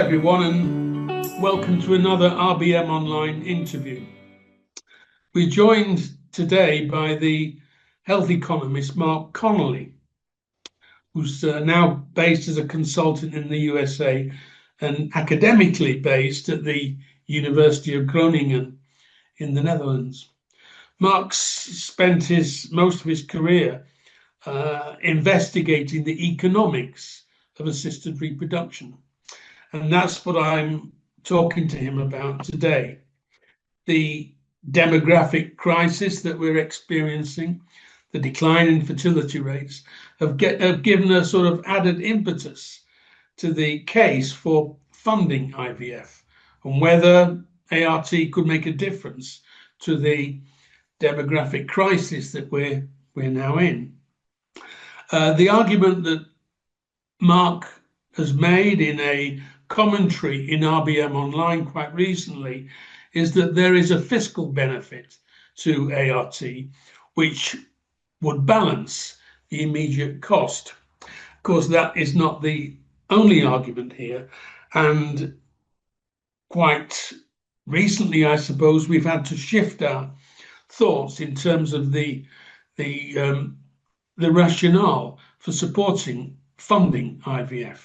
everyone, and welcome to another RBM Online interview. We're joined today by the health economist Mark Connolly, who's now based as a consultant in the USA and academically based at the University of Groningen in the Netherlands. Mark's spent most of his career investigating the economics of assisted reproduction. And that's what I'm talking to him about today. The demographic crisis that we're experiencing, the decline in fertility rates, have given a sort of added impetus to the case for funding IVF and whether ART could make a difference to the demographic crisis that we're now in. The argument that Mark has made in a commentary in RBM Online quite recently is that there is a fiscal benefit to ART, which would balance the immediate cost. Of course, that is not the only argument here. And quite recently, I suppose, we've had to shift our thoughts in terms of the rationale for supporting funding IVF.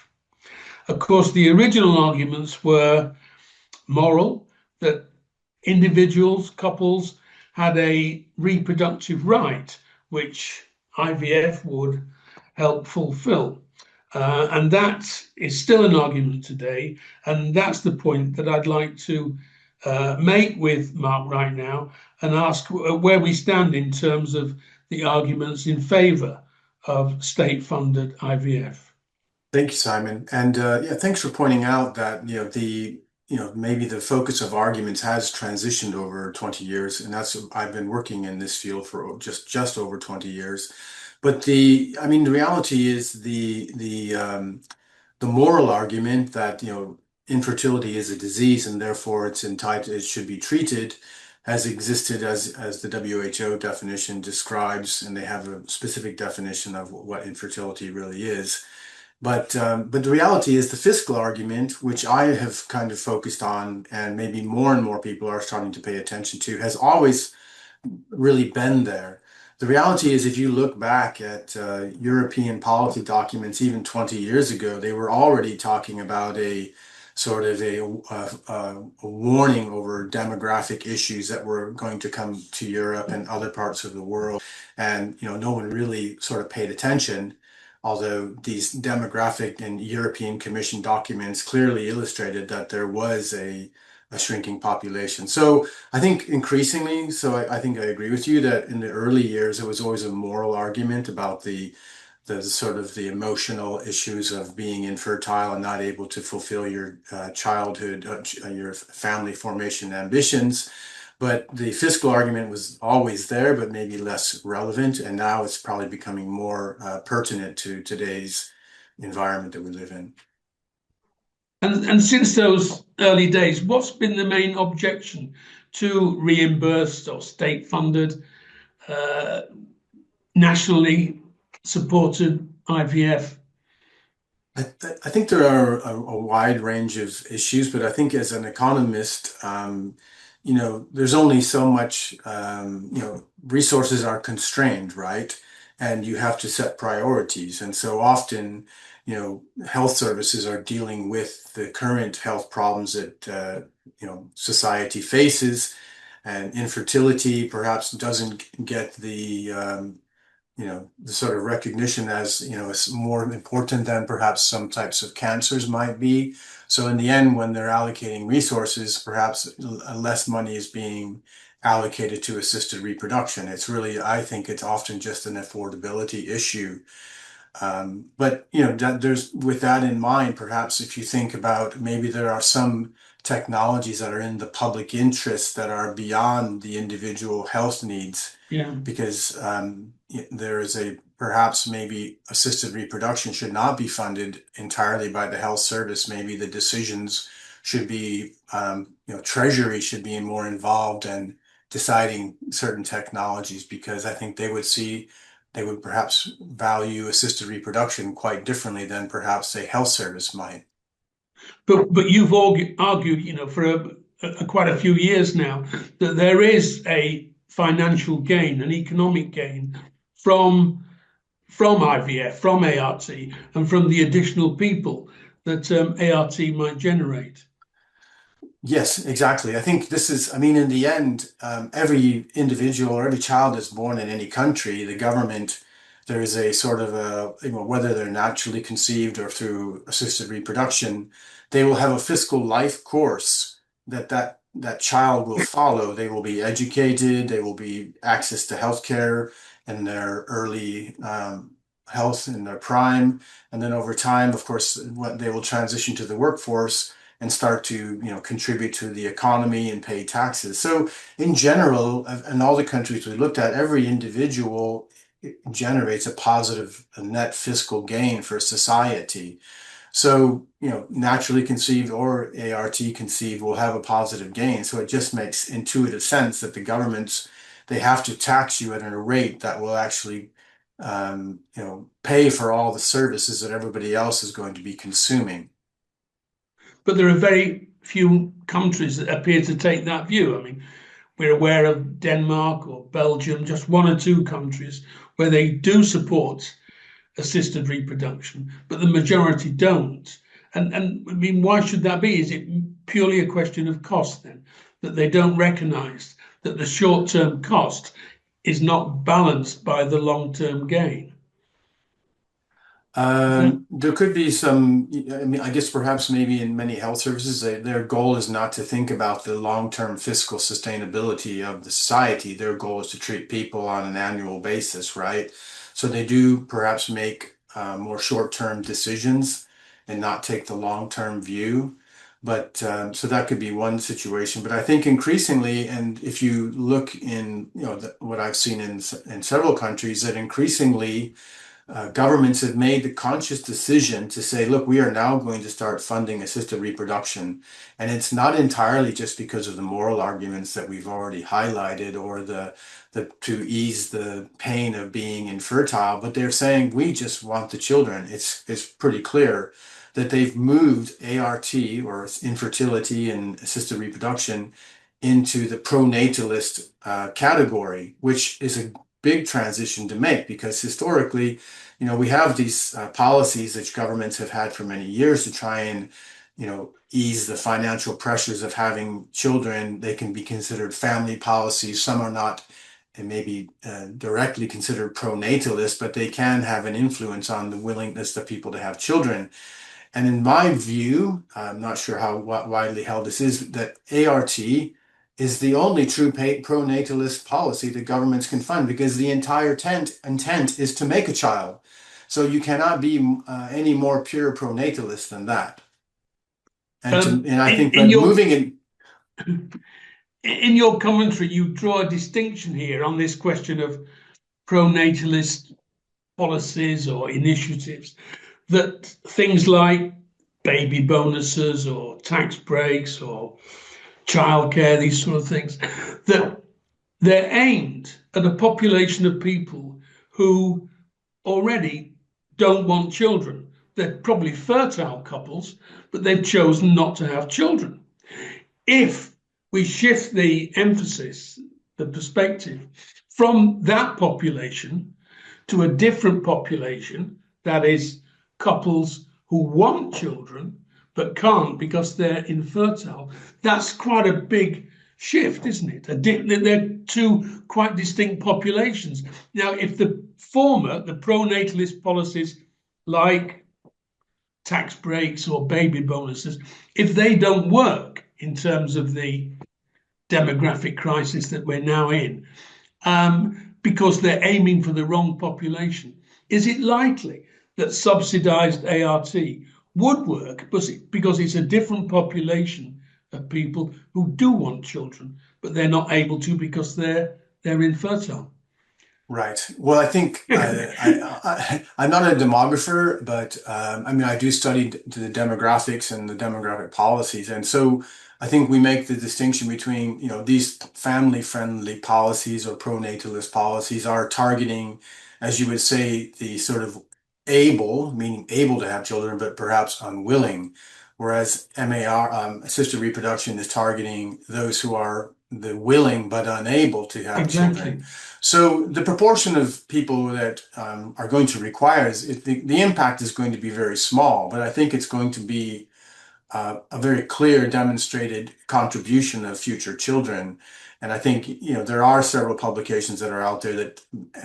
Of course, the original arguments were moral, that individuals, couples, had a reproductive right, which IVF would help fulfill. And that is still an argument today. And that's the point that I'd like to make with Mark right now and ask where we stand in terms of the arguments in favor of state-funded IVF. Thank you, Simon. And thanks for pointing out that maybe the focus of arguments has transitioned over 20 years, and I've been working in this field for just over 20 years. But the reality is the moral argument that infertility is a disease and therefore it should be treated has existed as the WHO definition describes, and they have a specific definition of what infertility really is. But the reality is the fiscal argument, which I have kind of focused on, and maybe more and more people are starting to pay attention to, has always really been there. The reality is, if you look back at European policy documents, even 20 years ago, they were already talking about a sort of a warning over demographic issues that were going to come to Europe and other parts of the world. And no one really sort of paid attention, although these demographic and European Commission documents clearly illustrated that there was a shrinking population. So I think increasingly, I think I agree with you that in the early years, it was always a moral argument about the sort of the emotional issues of being infertile and not able to fulfill your childhood, your family formation ambitions. But the fiscal argument was always there, but maybe less relevant. And now it's probably becoming more pertinent to today's environment that we live in. And since those early days, what's been the main objection to reimbursed or state-funded, nationally supported IVF? I think there are a wide range of issues, but I think as an economist, there's only so much, resources are constrained, right? And you have to set priorities. And so often, health services are dealing with the current health problems that, society faces, and infertility perhaps doesn't get the sort of recognition as, it's more important than perhaps some types of cancers might be. So in the end, when they're allocating resources, perhaps less money is being allocated to assisted reproduction. It's really, I think it's often just an affordability issue. But there's, with that in mind, perhaps if you think about, maybe there are some technologies that are in the public interest that are beyond the individual health needs. Yeah. Because there is perhaps maybe assisted reproduction should not be funded entirely by the health service. Maybe the decisions should be, Treasury should be more involved in deciding certain technologies, because I think they would perhaps value assisted reproduction quite differently than perhaps a health service might. But you've argued, for quite a few years now, that there is a financial gain, an economic gain from IVF, from ART, and from the additional people that ART might generate. Yes, exactly. I think this is, I mean, in the end, every individual or every child that's born in any country, the government, there is a sort of a, whether they're naturally conceived or through assisted reproduction, they will have a fiscal life course that child will follow. They will be educated, they will be access to healthcare in their early health in their prime, and then over time, of course, they will transition to the workforce and start to contribute to the economy and pay taxes. So in general, in all the countries we looked at, every individual generates a positive net fiscal gain for society. So naturally conceived or ART conceived will have a positive gain. So it just makes intuitive sense that the governments, they have to tax you at a rate that will actually pay for all the services that everybody else is going to be consuming. But there are very few countries that appear to take that view. I mean, we're aware of Denmark or Belgium, just one or two countries where they do support assisted reproduction, but the majority don't. And I mean, why should that be? Is it purely a question of cost then, that they don't recognize that the short-term cost is not balanced by the long-term gain? There could be some, I mean, I guess perhaps maybe in many health services, their goal is not to think about the long-term fiscal sustainability of the society. Their goal is to treat people on an annual basis, right? So they do perhaps make more short-term decisions and not take the long-term view. But so that could be one situation. But I think increasingly, and if you look in, what I've seen in several countries, that increasingly governments have made the conscious decision to say, look, we are now going to start funding assisted reproduction. And it's not entirely just because of the moral arguments that we've already highlighted or the to ease the pain of being infertile, but they're saying we just want the children. It's pretty clear that they've moved ART or infertility and assisted reproduction into the pronatalist category, which is a big transition to make because historically, we have these policies that governments have had for many years to try and, ease the financial pressures of having children. They can be considered family policies. Some are not and maybe directly considered pronatalist, but they can have an influence on the willingness of people to have children. And in my view, I'm not sure how widely held this is, that ART is the only true pronatalist policy that governments can fund because the entire intent is to make a child. So you cannot be any more pure pronatalist than that. And I think that moving in. In your commentary, you draw a distinction here on this question of pronatalist policies or initiatives, that things like baby bonuses or tax breaks or childcare, these sort of things, that they're aimed at a population of people who already don't want children. They're probably fertile couples, but they've chosen not to have children. If we shift the emphasis, the perspective from that population to a different population, that is couples who want children but can't because they're infertile, that's quite a big shift, isn't it? They're two quite distinct populations. Now, if the former, the pronatalist policies like tax breaks or baby bonuses, if they don't work in terms of the demographic crisis that we're now in, because they're aiming for the wrong population, is it likely that subsidized ART would work because it's a different population of people who do want children, but they're not able to because they're infertile? Right. Well, I think I'm not a demographer, but I mean, I do study the demographics and the demographic policies. And so I think we make the distinction between, these family-friendly policies or pronatalist policies are targeting, as you would say, the sort of able, meaning able to have children, but perhaps unwilling. whereas MAR, assisted reproduction, is targeting those who are the willing but unable to have children. Exactly. So the proportion of people that are going to require the impact is going to be very small, but I think it's going to be a very clear demonstrated contribution of future children. And I think, there are several publications that are out there that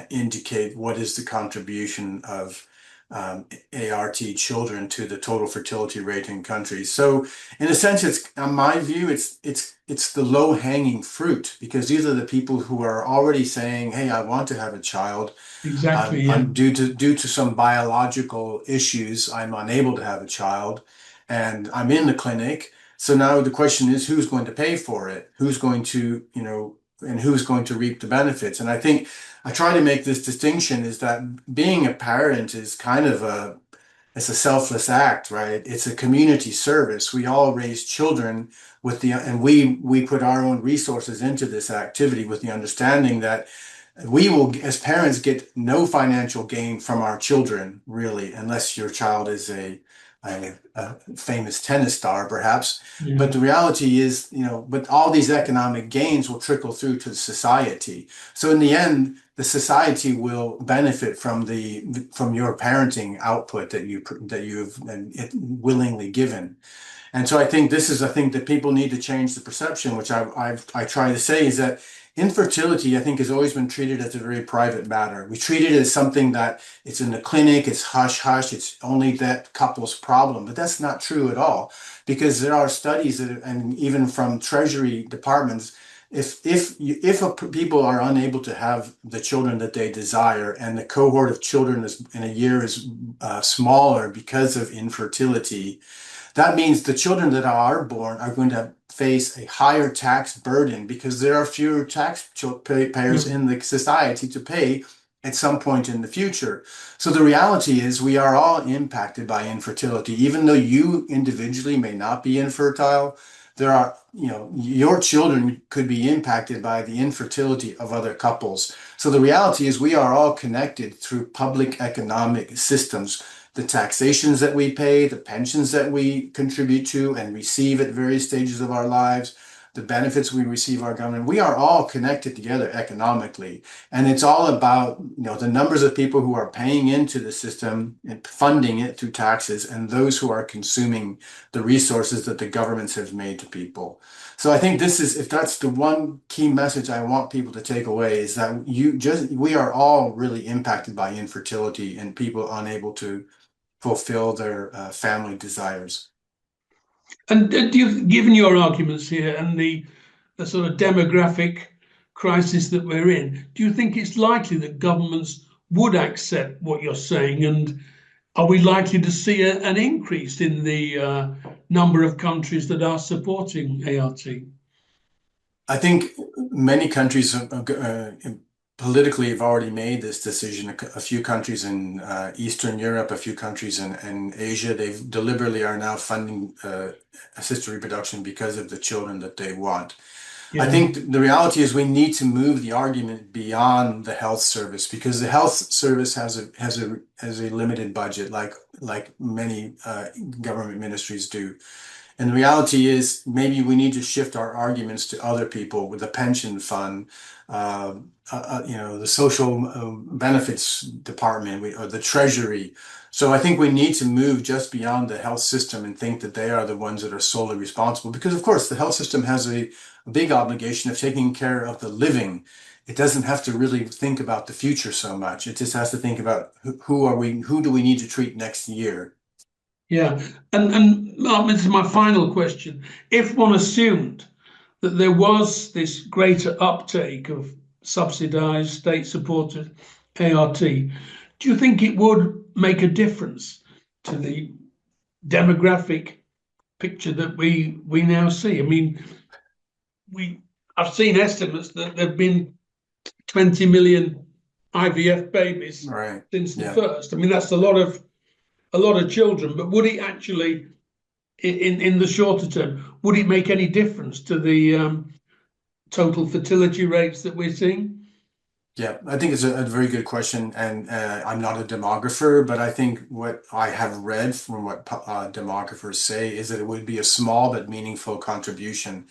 indicate what is the contribution of ART children to the total fertility rate in countries. So in a sense, it's, in my view, it's the low hanging fruit, because these are the people who are already saying, hey, I want to have a child. Exactly. Yeah. Due to some biological issues, I'm unable to have a child, and I'm in the clinic. So now the question is, who's going to pay for it? Who's going to, and who's going to reap the benefits? And I think I try to make this distinction, is that being a parent is kind of it's a selfless act, right? It's a community service. We all raise children and we put our own resources into this activity with the understanding that we will, as parents, get no financial gain from our children, really, unless your child is a famous tennis star, perhaps. Yeah. But the reality is, but all these economic gains will trickle through to society. So in the end, the society will benefit from your parenting output that you've willingly given. And so I think this is a thing that people need to change the perception, which I try to say, is that infertility, I think, has always been treated as a very private matter. We treat it as something that it's in the clinic, it's hush hush, it's only that couple's problem. But that's not true at all, because there are studies and even from Treasury departments, if people are unable to have the children that they desire, and the cohort of children in a year is smaller because of infertility, that means the children that are born are going to face a higher tax burden, because there are fewer taxpayers in the society to pay at some point in the future. So the reality is we are all impacted by infertility. Even though you individually may not be infertile, there are, your children could be impacted by the infertility of other couples. So the reality is we are all connected through public economic systems. The taxations that we pay, the pensions that we contribute to and receive at various stages of our lives, the benefits we receive our government, we are all connected together economically. And it's all about, the numbers of people who are paying into the system and funding it through taxes, and those who are consuming the resources that the governments have made to people. So I think if that's the one key message I want people to take away, is that we are all really impacted by infertility and people unable to fulfill their family desires. And given your arguments here and the sort of demographic crisis that we're in, do you think it's likely that governments would accept what you're saying? And are we likely to see an increase in the number of countries that are supporting ART? I think many countries politically have already made this decision. A few countries in Eastern Europe, a few countries in Asia, they've deliberately are now funding assisted reproduction because of the children that they want. Yeah. I think the reality is we need to move the argument beyond the health service, because the health service has a limited budget, like many government ministries do. And the reality is maybe we need to shift our arguments to other people, with the pension fund, the social benefits department, or the Treasury. So I think we need to move just beyond the health system and think that they are the ones that are solely responsible. Because of course the health system has a big obligation of taking care of the living. It doesn't have to really think about the future so much. It just has to think about who do we need to treat next year. Yeah, and Mark, this is my final question. If one assumed that there was this greater uptake of subsidized, state-supported ART, do you think it would make a difference to the demographic picture that we now see? I mean, I've seen estimates that there have been 20 million IVF babies since the first. I mean, that's a lot of children, but would it actually, in the shorter term, would it make any difference to the total fertility rates that we're seeing? Yeah, I think it's a very good question, and I'm not a demographer, but I think what I have read from what demographers say is that it would be a small but meaningful contribution.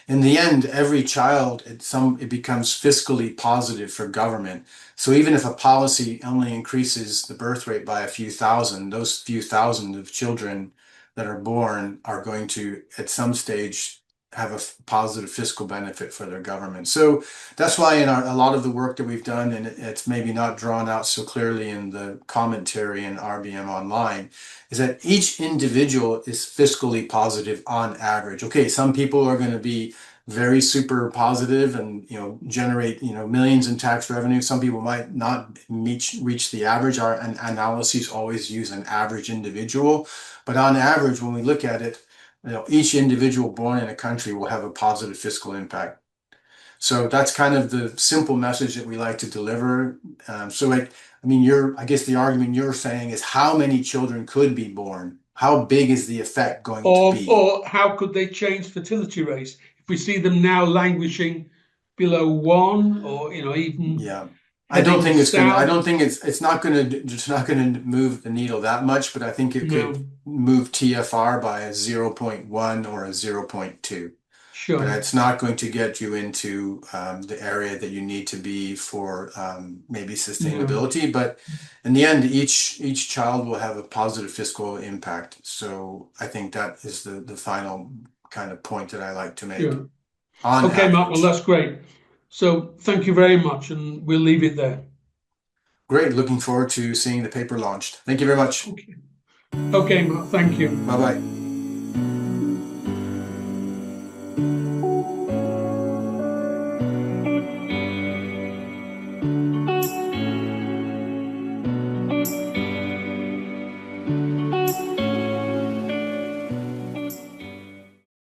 In the end, every child, it becomes fiscally positive for government. So even if a policy only increases the birth rate by a few thousand, those few thousand of children that are born are going to, at some stage, have a positive fiscal benefit for their government. So that's why in a lot of the work that we've done, and it's maybe not drawn out so clearly in the commentary in RBM Online, is that each individual is fiscally positive on average. Okay, some people are going to be very super positive and generate millions in tax revenue. Some people might not reach the average. Our analyses always use an average individual, but on average, when we look at it, each individual born in a country will have a positive fiscal impact. So that's kind of the simple message that we like to deliver. I guess the argument you're saying is how many children could be born? How big is the effect going to be? Or how could they change fertility rates? If we see them now languishing below 1, or even I don't think it's south. I don't think it's not gonna move the needle that much, but I think it could move TFR by a 0.1 or a 0.2. Sure. But it's not going to get you into the area that you need to be for maybe sustainability. But in the end, each child will have a positive fiscal impact. So I think that is the final kind of point that I like to make. Sure. On okay, average. Mark, well, that's great. So thank you very much, and we'll leave it there. Great. Looking forward to seeing the paper launched. Thank you very much. Okay, Mark, thank you. Bye-bye.